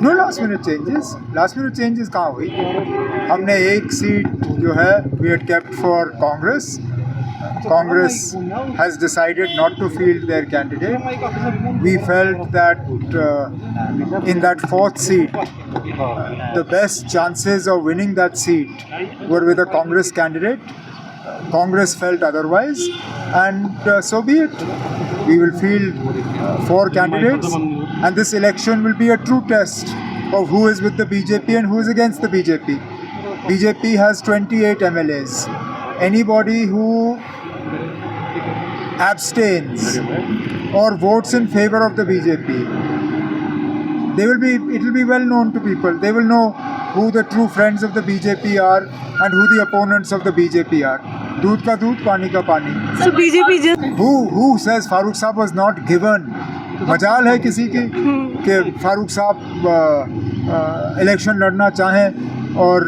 No last minute changes कहाँ हुई? हमने एक सीट जो है we had kept for Congress. Congress has decided not to field their candidate. We felt that in that fourth seat, the best chances of winning that seat were with a Congress candidate. Congress felt otherwise, and so be it. We will field four candidates, and this election will be a true test of who is with the BJP and who is against the BJP. BJP has 28 MLAs. Anybody who abstains or votes in favor of the BJP, it will be well known to people. They will know who the true friends of the BJP are and who the opponents of the BJP are. दूध का दूध, पानी का पानी. So BJP just Who says Farooq Saab was not given? मजाल है किसी की कि फारूक साहब इलेक्शन लड़ना चाहें और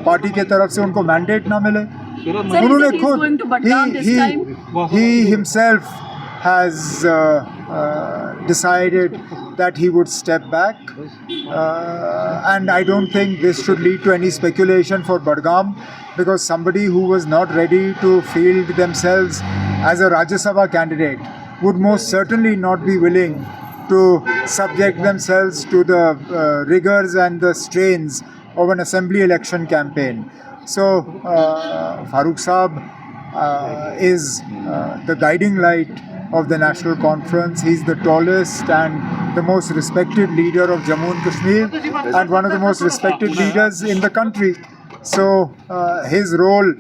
पार्टी के तरफ से उनको मैंडेट ना मिले. उन्होंने खुद he himself has decided that he would step back, and I don't think this should lead to any speculation for Budgam, because somebody who was not ready to field themselves as a Rajya Sabha candidate would most certainly not be willing to subject themselves to the rigors and the strains of an assembly election campaign. So Farooq Saab is the guiding light of the National Conference. He's the tallest and the most respected leader of Jammu and Kashmir, and one of the most respected leaders in the country. So his role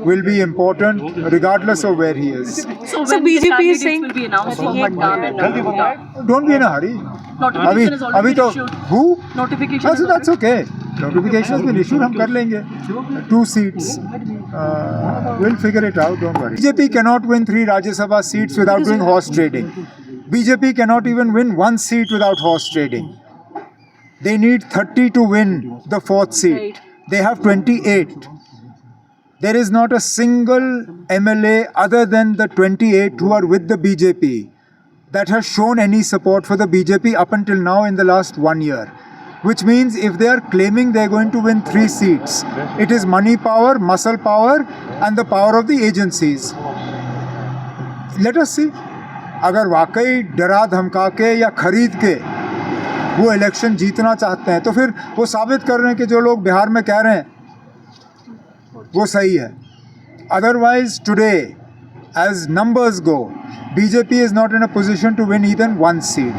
will be important regardless of where he is. So BJP is saying will be announced for Patna and Nagota. Don't be in a hurry. Notification is already issued. Who? Notification is That's okay. Notification has been issued. हम कर लेंगे. 2 seats. We'll figure it out. Don't worry. BJP cannot win 3 Rajya Sabha seats without doing horse trading. BJP cannot even win 1 seat without horse trading. They need 30 to win the 4th seat. Right. They have 28. There is not a single MLA other than the 28 who are with the BJP that has shown any support for the BJP up until now in the last 1 year. Which means if they are claiming they are going to win 3 seats, it is money power, muscle power, and the power of the agencies. Let us see. अगर वाकई डरा धमका के या खरीद के वो election जीतना चाहते हैं, तो फिर वो साबित कर रहे हैं कि जो लोग बिहार में कह रहे हैं वो सही है. Otherwise, today, as numbers go, BJP is not in a position to win even 1 seat.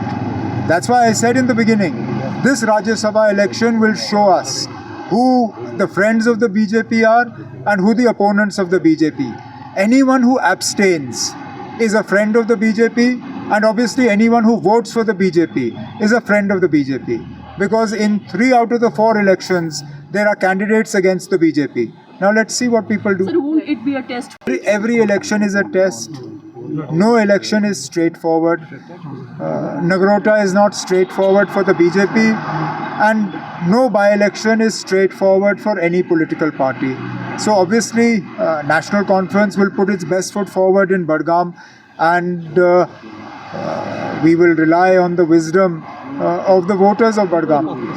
That's why I said in the beginning, this Rajya Sabha election will show us who the friends of the BJP are and who the opponents of the BJP. Anyone who abstains is a friend of the BJP, and obviously anyone who votes for the BJP is a friend of the BJP. Because in 3 out of the 4 elections, there are candidates against the BJP. Now let's see what people do. So won't it be a test? Every election is a test. No election is straightforward. Nagrota is not straightforward for the BJP, and no by-election is straightforward for any political party. So obviously, National Conference will put its best foot forward in Budgam, and we will rely on the wisdom of the voters of Budgam.